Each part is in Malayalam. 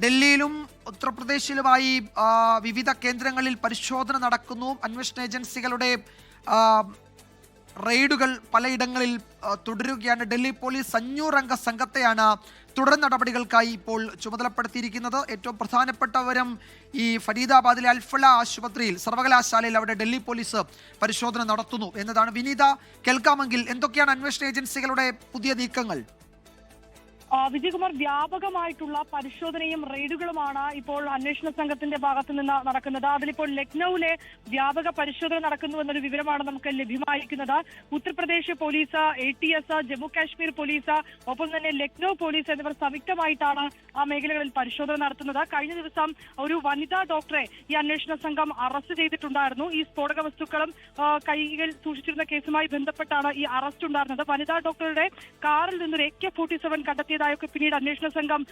ഡൽഹിയിലും ഉത്തർപ്രദേശിലുമായി വിവിധ കേന്ദ്രങ്ങളിൽ പരിശോധന നടക്കുന്നു. അന്വേഷണ ഏജൻസികളുടെ റെയ്ഡുകൾ പലയിടങ്ങളിൽ തുടരുകയാണ്. ഡൽഹി പോലീസ് 500 അംഗ സംഘത്തെയാണ് തുടർ നടപടികൾക്കായി ഇപ്പോൾ ചുമതലപ്പെടുത്തിയിരിക്കുന്നത്. ഏറ്റവും പ്രധാനപ്പെട്ട വിവരം, ഈ ഫരീദാബാദിലെ അൽഫല ആശുപത്രിയിൽ, സർവകലാശാലയിൽ അവിടെ ഡൽഹി പോലീസ് പരിശോധന നടത്തുന്നു എന്നതാണ്. വിനീത, കേൾക്കാമെങ്കിൽ എന്തൊക്കെയാണ് അന്വേഷണ ഏജൻസികളുടെ പുതിയ നീക്കങ്ങൾ? വിജയകുമാർ, വ്യാപകമായിട്ടുള്ള പരിശോധനയും റെയ്ഡുകളുമാണ് ഇപ്പോൾ അന്വേഷണ സംഘത്തിന്റെ ഭാഗത്തു നിന്ന് നടക്കുന്നത്. അതിലിപ്പോൾ ലക്നൌവിലെ വ്യാപക പരിശോധന നടക്കുന്നു എന്നൊരു വിവരമാണ് നമുക്ക് ലഭ്യമായിരിക്കുന്നത്. Uttar Pradesh police, ATS, Jammu Kashmir police, ഒപ്പം തന്നെ ലക്നൌ പോലീസ് എന്നിവർ സംയുക്തമായിട്ടാണ് ആ മേഖലകളിൽ പരിശോധന നടത്തുന്നത്. കഴിഞ്ഞ ദിവസം ഒരു വനിതാ ഡോക്ടറെ ഈ അന്വേഷണ സംഘം അറസ്റ്റ് ചെയ്തിട്ടുണ്ടായിരുന്നു. ഈ സ്ഫോടക വസ്തുക്കളും കൈകൾ സൂക്ഷിച്ചിരുന്ന കേസുമായി ബന്ധപ്പെട്ടാണ് ഈ അറസ്റ്റ് ഉണ്ടായിരുന്നത്. വനിതാ ഡോക്ടറുടെ കാറിൽ നിന്നൊരു AK-47 കണ്ടെത്തിയത് ൊക്കെ പിന്നീട് അന്വേഷണ സംഘം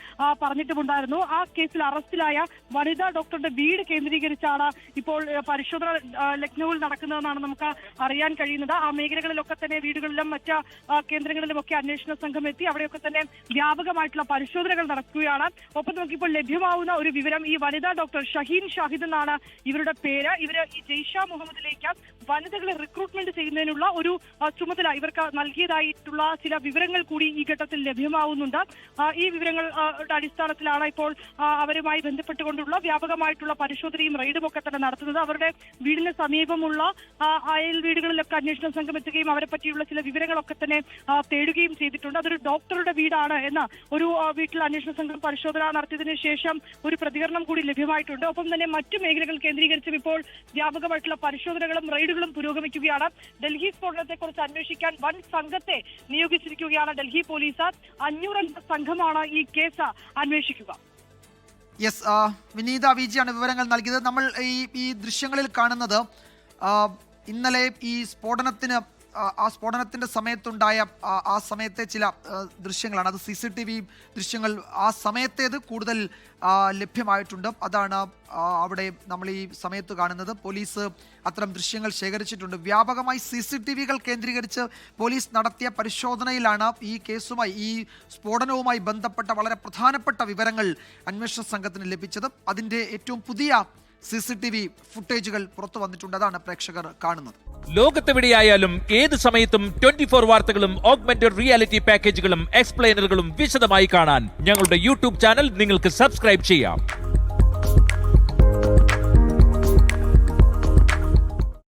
പറഞ്ഞിട്ടുമുണ്ടായിരുന്നു. ആ കേസിൽ അറസ്റ്റിലായ വനിതാ ഡോക്ടറുടെ വീട് കേന്ദ്രീകരിച്ചാണ് ഇപ്പോൾ പരിശോധന ലക്നൌവിൽ നടക്കുന്നതെന്നാണ് നമുക്ക് അറിയാൻ കഴിയുന്നത്. ആ മേഖലകളിലൊക്കെ തന്നെ, വീടുകളിലും മറ്റ് കേന്ദ്രങ്ങളിലുമൊക്കെ അന്വേഷണ സംഘം എത്തി അവിടെയൊക്കെ തന്നെ വ്യാപകമായിട്ടുള്ള പരിശോധനകൾ നടക്കുകയാണ്. ഒപ്പം നമുക്കിപ്പോൾ ലഭ്യമാവുന്ന ഒരു വിവരം, ഈ വനിതാ ഡോക്ടർ ഷഹീൻ ഷാഹിദ് എന്നാണ് ഇവരുടെ പേര്. ഇവര് ഈ ജെയ്ഷ മുഹമ്മദിലേക്ക് വനിതകളെ റിക്രൂട്ട്മെന്റ് ചെയ്യുന്നതിനുള്ള ഒരു ചുമതല ഇവർക്ക് നൽകിയതായിട്ടുള്ള ചില വിവരങ്ങൾ കൂടി ഈ ഘട്ടത്തിൽ ലഭ്യമാവുന്നുണ്ട്. ഈ വിവരങ്ങളുടെ അടിസ്ഥാനത്തിലാണ് ഇപ്പോൾ അവരുമായി ബന്ധപ്പെട്ടുകൊണ്ടുള്ള വ്യാപകമായിട്ടുള്ള പരിശോധനയും റെയ്ഡും ഒക്കെ തന്നെ നടത്തുന്നത്. അവരുടെ വീടിന് സമീപമുള്ള അയൽ വീടുകളിലൊക്കെ അന്വേഷണ സംഘം എത്തുകയും അവരെ പറ്റിയുള്ള ചില വിവരങ്ങളൊക്കെ തന്നെ തേടുകയും ചെയ്തിട്ടുണ്ട്. അതൊരു ഡോക്ടറുടെ വീടാണ് എന്ന ഒരു വീട്ടിൽ അന്വേഷണ സംഘം പരിശോധന നടത്തിയതിനു ശേഷം ഒരു പ്രതികരണം കൂടി ലഭ്യമായിട്ടുണ്ട്. ഒപ്പം തന്നെ മറ്റു മേഖലകൾ കേന്ദ്രീകരിച്ചും ഇപ്പോൾ വ്യാപകമായിട്ടുള്ള പരിശോധനകളും റെയ്ഡുകളും പുരോഗമിക്കുകയാണ്. ഡൽഹി സ്ഫോടനത്തെക്കുറിച്ച് അന്വേഷിക്കാൻ വൻ സംഘത്തെ നിയോഗിച്ചിരിക്കുകയാണ് ഡൽഹി പോലീസ്. 500 സംഘമാണ് ഈ കേസ് അന്വേഷിക്കുക. യെസ്, വിനീത വിജിയാണ് വിവരങ്ങൾ നൽകിയത്. നമ്മൾ ഈ ദൃശ്യങ്ങളിൽ കാണുന്നത് ഇന്നലെ ഈ സ്ഫോടനത്തിന്റെ സമയത്തുണ്ടായ ആ സമയത്തെ ചില ദൃശ്യങ്ങളാണ്. അത് CCTV ദൃശ്യങ്ങൾ ആ സമയത്തേത് കൂടുതൽ ലഭ്യമായിട്ടുണ്ട്. അതാണ് നമ്മൾ ഈ സമയത്ത് കാണുന്നത്. പോലീസ് അത്തരം ദൃശ്യങ്ങൾ ശേഖരിച്ചിട്ടുണ്ട്. വ്യാപകമായി CCTVകൾ കേന്ദ്രീകരിച്ച് പോലീസ് നടത്തിയ പരിശോധനയിലാണ് ഈ കേസുമായി, ഈ സ്ഫോടനവുമായി ബന്ധപ്പെട്ട വളരെ പ്രധാനപ്പെട്ട വിവരങ്ങൾ അന്വേഷണ സംഘത്തിന് ലഭിച്ചത്. അതിൻ്റെ ഏറ്റവും പുതിയ CCTV ഫുട്ടേജുകൾ പുറത്തു വന്നിട്ടുണ്ട്. അതാണ് പ്രേക്ഷകർ കാണുന്നത്. ലോകത്തെവിടെയായാലും ഏത് സമയത്തും 24 വാർത്തകളും ഓഗ്മെന്റഡ് റിയാലിറ്റി പാക്കേജുകളും എക്സ്പ്ലെയിനറുകളും വിശദമായി കാണാൻ ഞങ്ങളുടെ YouTube ചാനൽ നിങ്ങൾക്ക് സബ്സ്ക്രൈബ് ചെയ്യാം.